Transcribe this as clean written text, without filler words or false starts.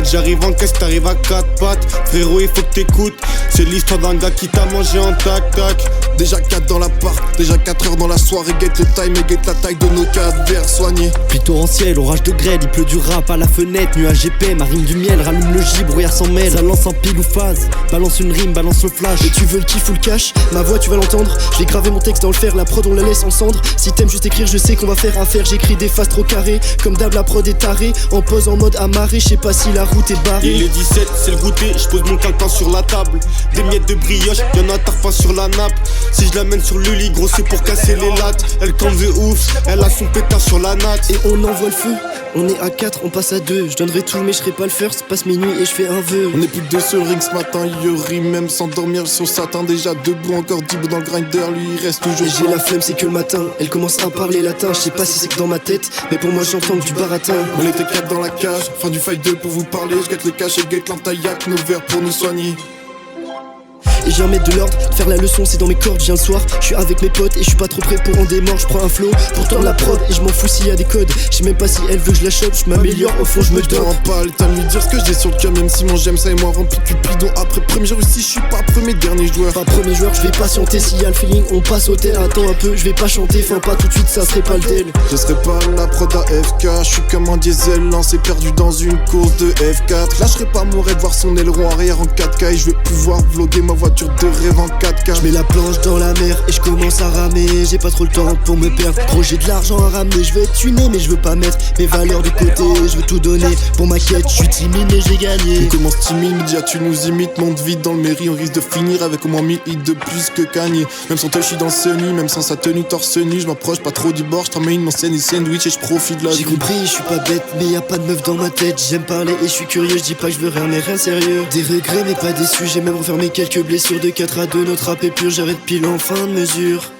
pattes, j'arrive en caisse, t'arrives à 4 pattes. Frérot, il faut que t'écoutes. C'est l'histoire d'un gars qui t'a mangé en tac-tac. Déjà 4 dans l'appart, déjà 4 heures dans la soirée. Guette le time et guette la taille de nos cadavres soignés. Pluie torrentielle, orage de grêle, il pleut du rap à la fenêtre. Nuage épais, marine du miel, rallume le J, brouillard s'en mêle. Ça lance en pile ou phase, balance une rime, balance le flash. Et tu veux le kiff ou le cash, ma voix tu vas l'entendre. Je vais graver mon texte dans le fer, la prod on la laisse en cendre. Si t'aimes juste écrire, je sais qu'on va faire un fer. J'écris des phases trop carrées, comme d'hab la prod est tarée. En pause en mode amarré, je sais pas si la route est barrée. Il est 17, c'est le goûter, je pose mon calepin sur la table. Des miettes de brioche, y'en a tarpin sur la nappe. Si je l'amène sur le lit, gros c'est pour casser les lattes. Elle campe de ouf, elle a son pétard sur la natte. Et on envoie le feu, on est à 4, on passe à 2. Je donnerai tout mais je serai pas le first, passe minuit et je fais un vœu. On est plus que 2 sur le ring ce matin, Yuri même sans dormir sur Satan. Déjà debout, encore 10 bouts dans le grinder, lui il reste toujours. J'ai la flemme, c'est que le matin, elle commence à parler latin. Je sais pas si c'est que dans ma tête, mais pour moi j'entends que du baratin. On était 4 dans la cage, fin du fight 2 pour vous parler. Je guette le cash et guette l'antaillac, nos verres pour nous soigner. Et j'ai un maître de l'ordre, faire la leçon c'est dans mes cordes, je viens le soir. Je suis avec mes potes et je suis pas trop prêt pour en démordre. Je prends un flow pour tordre la prod et je m'en fous s'il y a des codes. Je sais même pas si elle veut que je la chope, je m'améliore, au fond je me donne. Pas le temps de lui dire ce que j'ai sur le cœur, même si mon j'aime ça et moi rempli de cupidon. Après premier jour ici, je suis pas premier dernier joueur. Pas premier joueur, je vais patienter, s'il y a le feeling, on passe au tel. Attends un peu, je vais pas chanter, enfin pas tout de suite, ça serait pas le tel. Je serais pas la prod à FK, je suis comme un diesel lancé perdu dans une course de F4. Lâcherai pas mon rêve, voir son aileron arrière en 4K. Et je vais pouvoir vlogger ma voiture de rêve en 4K. Je mets la planche dans la mer et je commence à ramer. J'ai pas trop le temps pour me perdre. Gros j'ai de l'argent à ramener, je veux être tuné mais je veux pas mettre mes valeurs de côté. Je veux tout donner pour ma quête, je suis timide mais j'ai gagné. On commence timide, média tu nous imites, monte vite dans le mairie. On risque de finir avec au moins 1000 hits de plus que Kanye. Même sans touch je suis dans Sunny, même sans sa tenue torse nu. Je m'approche pas trop du bord, je t'emmène mon scène et sandwich et je profite de la vie. J'ai compris, je suis pas bête mais y a pas de meuf dans ma tête. J'aime parler et je suis curieux, je dis pas que je veux rien mais rien sérieux. Des regrets mais pas déçus, j'ai même refermé quelques blessures de 4 à 2. Notre rap est pur, j'arrête pile en fin de mesure.